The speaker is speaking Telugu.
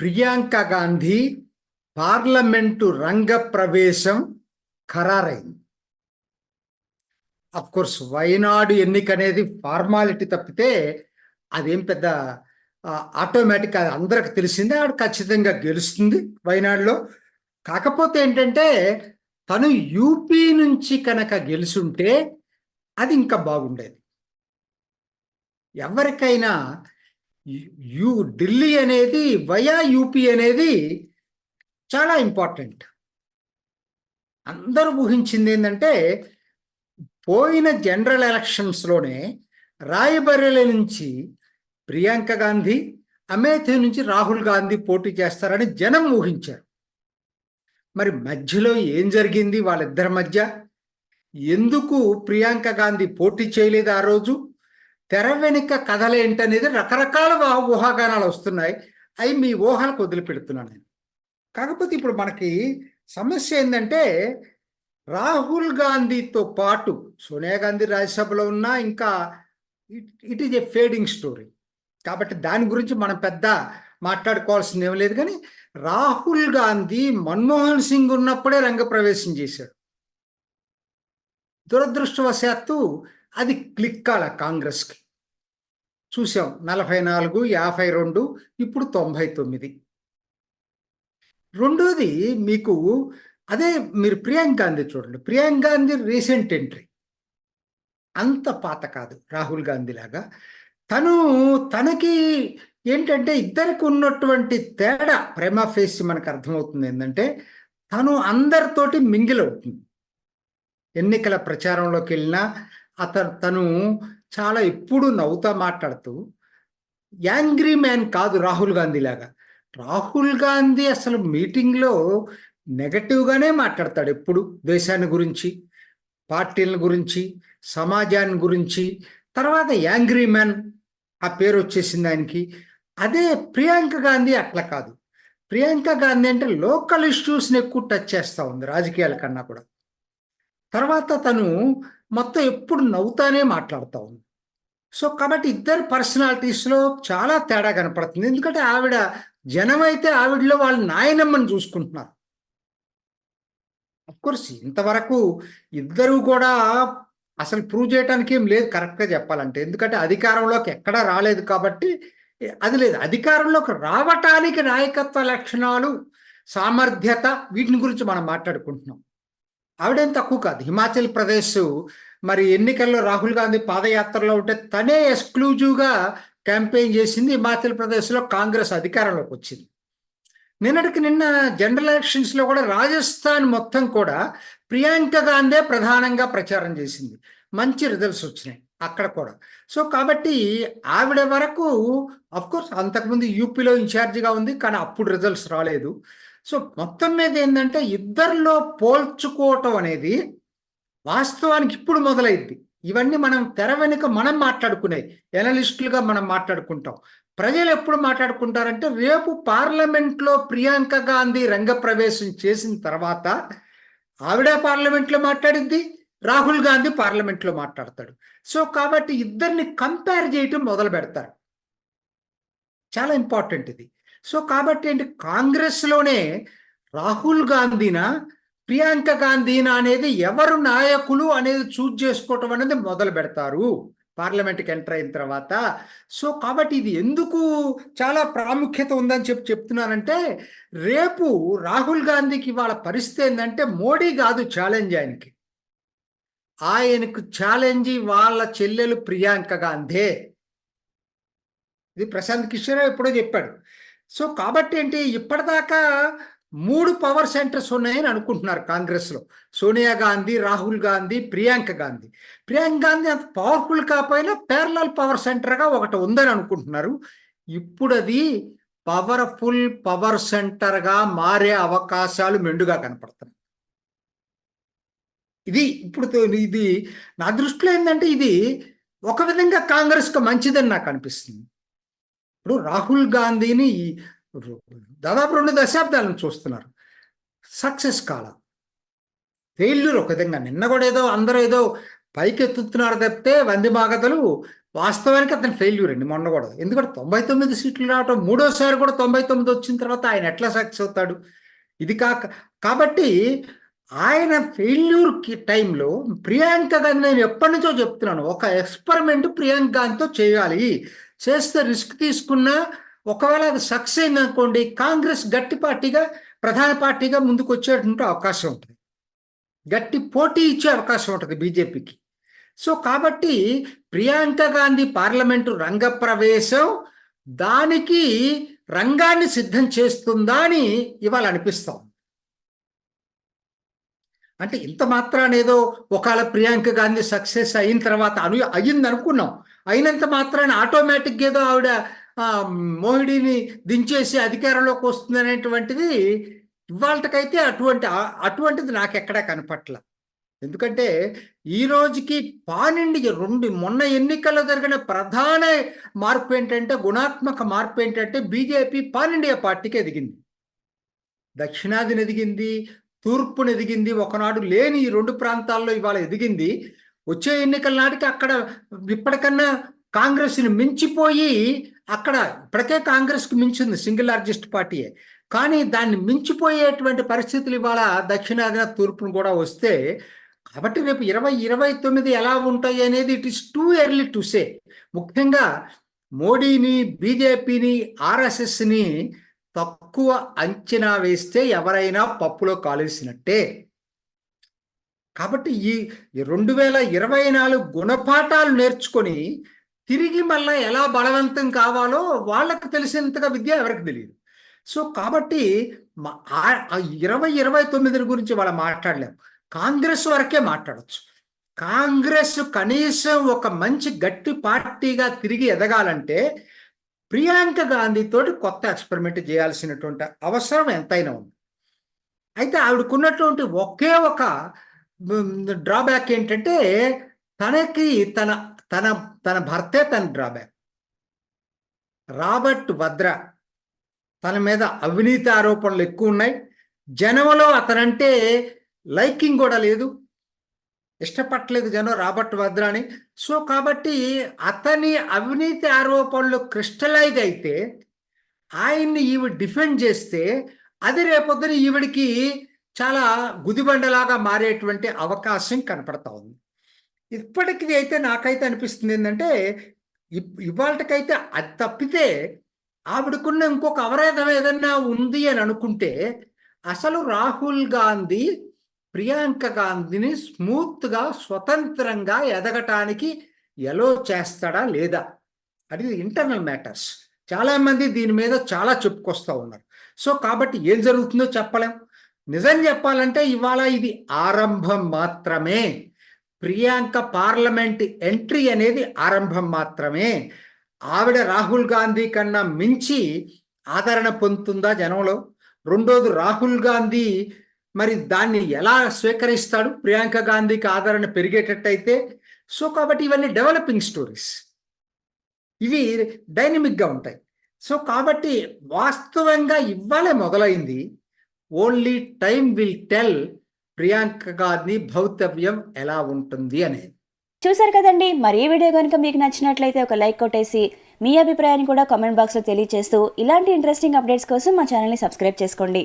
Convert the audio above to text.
ప్రియాంక గాంధీ పార్లమెంటు రంగ ప్రవేశం ఖరారైంది. అఫ్ కోర్స్ వైనాడు ఎన్నిక అనేది ఫార్మాలిటీ తప్పితే అదేం పెద్ద ఆటోమేటిక్, అది అందరికి తెలిసిందే. ఆవిడ ఖచ్చితంగా గెలుస్తుంది వైనాడులో. కాకపోతే ఏంటంటే తను యూపీ నుంచి కనుక గెలుచుంటే అది ఇంకా బాగుండేది. ఎవరికైనా ఢిల్లీ అనేది వయా యూపీ అనేది చాలా ఇంపార్టెంట్. అందరూ ఊహించింది ఏంటంటే పోయిన జనరల్ ఎలక్షన్స్లోనే రాయబరేలీ నుంచి ప్రియాంక గాంధీ, అమేథీ నుంచి రాహుల్ గాంధీ పోటీ చేస్తారని జనం ఊహించారు. మరి మధ్యలో ఏం జరిగింది వాళ్ళిద్దరి మధ్య? ఎందుకు ప్రియాంక గాంధీ పోటీ చేయలేదు ఆ రోజు? తెర వెనుక కథలేంటనేది రకరకాల ఊహాగానాలు వస్తున్నాయి. అవి మీ ఊహలకు వదిలిపెడుతున్నాను నేను. కాకపోతే ఇప్పుడు మనకి సమస్య ఏంటంటే రాహుల్ గాంధీతో పాటు సోనియా గాంధీ రాజ్యసభలో ఉన్నా ఇంకా it is a fading story. కాబట్టి దాని గురించి మనం పెద్ద మాట్లాడుకోవాల్సింది ఏం లేదు. కానీ రాహుల్ గాంధీ మన్మోహన్ సింగ్ ఉన్నప్పుడే రంగప్రవేశం చేశాడు. దురదృష్టవశాత్తు అది క్లిక్ కాల కాంగ్రెస్కి. చూసాం 44, 52, ఇప్పుడు 99. రెండోది మీకు అదే మీరు ప్రియాంక గాంధీ చూడండి. ప్రియాంక గాంధీ రీసెంట్ ఎంట్రీ, అంత పాత కాదు రాహుల్ గాంధీ లాగా. తనకి ఏంటంటే ఇద్దరికి ఉన్నటువంటి తేడా ప్రేమా ఫేస్ మనకు అర్థమవుతుంది. ఏంటంటే తను అందరితోటి మింగిల్ అవుతుంది. ఎన్నికల ప్రచారంలోకి వెళ్ళినా తను చాలా ఎప్పుడు నవ్వుతా మాట్లాడుతూ యాంగ్రీ మ్యాన్ కాదు రాహుల్ గాంధీ లాగా. రాహుల్ గాంధీ అసలు మీటింగ్లో నెగటివ్గానే మాట్లాడతాడు ఎప్పుడు, దేశాన్ని గురించి, పార్టీల గురించి, సమాజాన్ని గురించి. తర్వాత యాంగ్రీ మ్యాన్ ఆ పేరు వచ్చేసింది ఆయనకి. అదే ప్రియాంక గాంధీ అట్లా కాదు. ప్రియాంక గాంధీ అంటే లోకల్ ఇష్యూస్ని ఎక్కువ టచ్ చేస్తూ ఉంది రాజకీయాల కన్నా కూడా. తర్వాత తను మొత్తం ఎప్పుడు నవ్వుతానే మాట్లాడుతూ ఉంది. సో కాబట్టి ఇద్దరు పర్సనాలిటీస్లో చాలా తేడా కనపడుతుంది. ఎందుకంటే ఆవిడ జనం అయితే ఆవిడలో వాళ్ళ నాయనమ్మని చూసుకుంటున్నారు. అఫ్కోర్స్ ఇంతవరకు ఇద్దరు కూడా అసలు ప్రూవ్ చేయడానికి ఏం లేదు కరెక్ట్గా చెప్పాలంటే. ఎందుకంటే అధికారంలోకి ఎక్కడా రాలేదు కాబట్టి అది లేదు. అధికారంలోకి రావటానికి నాయకత్వ లక్షణాలు, సామర్థ్యత, వీటిని గురించి మనం మాట్లాడుకుంటున్నాం. ఆవిడేం తక్కువ కాదు. హిమాచల్ ప్రదేశ్ మరి ఎన్నికల్లో రాహుల్ గాంధీ పాదయాత్రలో ఉంటే తనే ఎక్స్క్లూజివ్గా క్యాంపెయిన్ చేసింది. హిమాచల్ ప్రదేశ్లో కాంగ్రెస్ అధికారంలోకి వచ్చింది. నిన్నటికి నిన్న జనరల్ ఎలక్షన్స్లో కూడా రాజస్థాన్ మొత్తం కూడా ప్రియాంక గాంధీ ప్రధానంగా ప్రచారం చేసింది. మంచి రిజల్ట్స్ వచ్చినాయి అక్కడ కూడా. సో కాబట్టి ఆవిడ వరకు అఫ్కోర్స్ అంతకుముందు యూపీలో ఇన్ఛార్జిగా ఉంది, కానీ అప్పుడు రిజల్ట్స్ రాలేదు. సో మొత్తం మీద ఏంటంటే ఇద్దరిలో పోల్చుకోవటం అనేది వాస్తవానికి ఇప్పుడు మొదలైంది. ఇవన్నీ మనం తెర వెనుక మనం మాట్లాడుకునేవి, ఎనలిస్టులుగా మనం మాట్లాడుకుంటాం. ప్రజలు ఎప్పుడు మాట్లాడుకుంటారంటే రేపు పార్లమెంట్లో ప్రియాంక గాంధీ రంగప్రవేశం చేసిన తర్వాత ఆవిడ పార్లమెంట్లో మాట్లాడింది, రాహుల్ గాంధీ పార్లమెంట్లో మాట్లాడతాడు. సో కాబట్టి ఇద్దరిని కంపేర్ చేయటం మొదలు పెడతారు. చాలా ఇంపార్టెంట్ ఇది. సో కాబట్టి ఏంటి, కాంగ్రెస్లోనే రాహుల్ గాంధీనా ప్రియాంక గాంధీనా అనేది ఎవరు నాయకులు అనేది చూజ్ చేసుకోవటం అనేది మొదలు పెడతారు పార్లమెంట్కి ఎంటర్ అయిన తర్వాత. సో కాబట్టి ఇది ఎందుకు చాలా ప్రాముఖ్యత ఉందని చెప్తున్నానంటే రేపు రాహుల్ గాంధీకి వాళ్ళ పరిస్థితి ఏంటంటే మోడీ కాదు ఛాలెంజ్ ఆయనకు ఛాలెంజ్ వాళ్ళ చెల్లెలు ప్రియాంక గాంధీ. ఇది ప్రశాంత్ కిషోర్ ఎప్పుడో చెప్పాడు. సో కాబట్టి ఏంటి, ఇప్పటిదాకా 3 పవర్ సెంటర్స్ ఉన్నాయని అనుకుంటున్నారు కాంగ్రెస్లో. సోనియా గాంధీ, రాహుల్ గాంధీ, ప్రియాంక గాంధీ. ప్రియాంక గాంధీ అంత పవర్ఫుల్ కాకపోయినా ప్యారలల్ పవర్ సెంటర్గా ఒకటి ఉందని అనుకుంటున్నారు. ఇప్పుడు అది పవర్ఫుల్ పవర్ సెంటర్గా మారే అవకాశాలు మెండుగా కనపడుతున్నాయి. ఇది నా దృష్టిలో ఏంటంటే ఇది ఒక విధంగా కాంగ్రెస్కి మంచిదని నాకు అనిపిస్తుంది. ఇప్పుడు రాహుల్ గాంధీని దాదాపు 2 దశాబ్దాలను చూస్తున్నారు, సక్సెస్ కాల, ఫెయిల్యూర్ ఒక విధంగా. నిన్న కూడా ఏదో అందరూ ఏదో పైకెత్తుతున్నారు తప్పితే వంది మాగతలు వాస్తవానికి అతను ఫెయిల్యూర్ అండి మొన్న కూడా. ఎందుకంటే 99 సీట్లు రావటం, మూడోసారి కూడా 99 వచ్చిన తర్వాత ఆయన ఎట్లా సక్సెస్ అవుతాడు? ఇది కాబట్టి ఆయన ఫెయిల్యూర్ టైంలో ప్రియాంక గాంధీ, నేను ఎప్పటి నుంచో చెప్తున్నాను, ఒక ఎక్స్పెరిమెంట్ ప్రియాంక గాంధీతో చేయాలి. చేస్తే రిస్క్ తీసుకున్నా ఒకవేళ అది సక్సెస్ అయింది అనుకోండి, కాంగ్రెస్ గట్టి పార్టీగా, ప్రధాన పార్టీగా ముందుకు వచ్చేటువంటి అవకాశం ఉంటుంది, గట్టి పోటీ ఇచ్చే అవకాశం ఉంటుంది బీజేపీకి. సో కాబట్టి ప్రియాంక గాంధీ పార్లమెంటు రంగప్రవేశం దానికి రంగాన్ని సిద్ధం చేస్తుందా అని ఇవాళ అనిపిస్తాం. అంటే ఇంత మాత్రాన ఏదో ఒకవేళ ప్రియాంక గాంధీ సక్సెస్ అయిన తర్వాత అయ్యింది అనుకున్నాం, అయినంత మాత్రాన ఆటోమేటిక్గా ఏదో ఆవిడ మోహిడీని దించేసి అధికారంలోకి వస్తుంది అనేటువంటిది ఇవాళకైతే అటువంటిది నాకు ఎక్కడా కనపట్ల. ఎందుకంటే ఈ రోజుకి పాన్ ఇండియా మొన్న ఎన్నికల్లో జరిగిన ప్రధాన మార్పు ఏంటంటే, గుణాత్మక మార్పు ఏంటంటే, బీజేపీ పాన్ ఇండియా పార్టీకి ఎదిగింది, దక్షిణాదిని ఎదిగింది, తూర్పును ఎదిగింది, ఒకనాడు లేని ఈ 2 ప్రాంతాల్లో ఇవాళ ఎదిగింది. వచ్చే ఎన్నికల నాటికి అక్కడ ఇప్పటికన్నా కాంగ్రెస్ని మించిపోయి, అక్కడ ఇప్పటికే కాంగ్రెస్కి మించింది, సింగిల్ లార్జెస్ట్ పార్టీయే, కానీ దాన్ని మించిపోయేటువంటి పరిస్థితులు ఇవాళ దక్షిణాదిన తూర్పును కూడా వస్తే, కాబట్టి రేపు 2029 ఎలా ఉంటాయి అనేది it is too early to say. ముఖ్యంగా మోడీని, బీజేపీని, ఆర్ఎస్ఎస్ని తక్కువ అంచనా వేస్తే ఎవరైనా పప్పులో కాలేసినట్టే. కాబట్టి ఈ 2024 గుణపాఠాలు నేర్చుకొని తిరిగి మళ్ళీ ఎలా బలవంతం కావాలో వాళ్ళకు తెలిసినంతగా విద్య ఎవరికి తెలియదు. సో కాబట్టి 2029 గురించి వాళ్ళు మాట్లాడలేము, కాంగ్రెస్ వరకే మాట్లాడచ్చు. కాంగ్రెస్ కనీసం ఒక మంచి గట్టి పార్టీగా తిరిగి ఎదగాలంటే ప్రియాంక గాంధీతో కొత్త ఎక్స్పెరిమెంట్ చేయాల్సినటువంటి అవసరం ఎంతైనా ఉంది. అయితే ఆవిడకున్నటువంటి ఒకే ఒక డ్రాబ్యాక్ ఏంటంటే, తనకి తన తన తన భర్తే తన డ్రాబ్యాక్. రాబర్ట్ వద్రా, తన మీద అవినీతి ఆరోపణలు ఎక్కువ ఉన్నాయి, జనంలో అతనంటే లైకింగ్ కూడా లేదు, ఇష్టపట్టలేదు జనం రాబర్ట్ వద్రాని. సో కాబట్టి అతని అవినీతి ఆరోపణలు క్రిస్టలైజ్ అయితే ఆయన్ని ఈవిడ డిఫెండ్ చేస్తే అది రేపొద్దున ఈవిడికి చాలా గుదిబండలాగా మారేటువంటి అవకాశం కనపడతా ఉంది. ఇప్పటికీ అయితే నాకైతే అనిపిస్తుంది ఏంటంటే, ఇవాళకైతే అది తప్పితే ఆవిడకున్న ఇంకొక అవరోధం ఏదన్నా ఉంది అని అనుకుంటే, అసలు రాహుల్ గాంధీ ప్రియాంక గాంధీని స్మూత్గా స్వతంత్రంగా ఎదగటానికి ఎలో చేస్తాడా లేదా, అది ఇంటర్నల్ మ్యాటర్స్. చాలామంది దీని మీద చాలా చెప్పుకొస్తూ ఉన్నారు. సో కాబట్టి ఏం జరుగుతుందో చెప్పలేం. నిజం చెప్పాలంటే ఇవాళ ఇది ఆరంభం మాత్రమే. ప్రియాంక పార్లమెంట్ ఎంట్రీ అనేది ఆరంభం మాత్రమే. ఆవిడ రాహుల్ గాంధీ కన్నా మించి ఆదరణ పొందుతుందా జనంలో? రెండోది, రాహుల్ గాంధీ మరి దాన్ని ఎలా స్వీకరిస్తాడు ప్రియాంక గాంధీకి ఆదరణ పెరిగేటట్టయితే? సో కాబట్టి ఇవన్నీ డెవలపింగ్ స్టోరీస్, ఇవి డైనమిక్గా ఉంటాయి. సో కాబట్టి వాస్తవంగా ఇవ్వాలే మొదలైంది. Only time will tell Priyanka Gandhi భవితవ్యం ఎలా ఉంటుంది అనేది. చూసారు కదండి, మరి ఈ వీడియో కనుక మీకు నచ్చినట్లయితే ఒక లైక్ కొట్టేసి మీ అభిప్రాయాన్ని కూడా కామెంట్ బాక్స్లో తెలియజేస్తూ ఇలాంటి ఇంట్రెస్టింగ్ అప్డేట్స్ కోసం మా ఛానల్ని సబ్స్క్రైబ్ చేసుకోండి.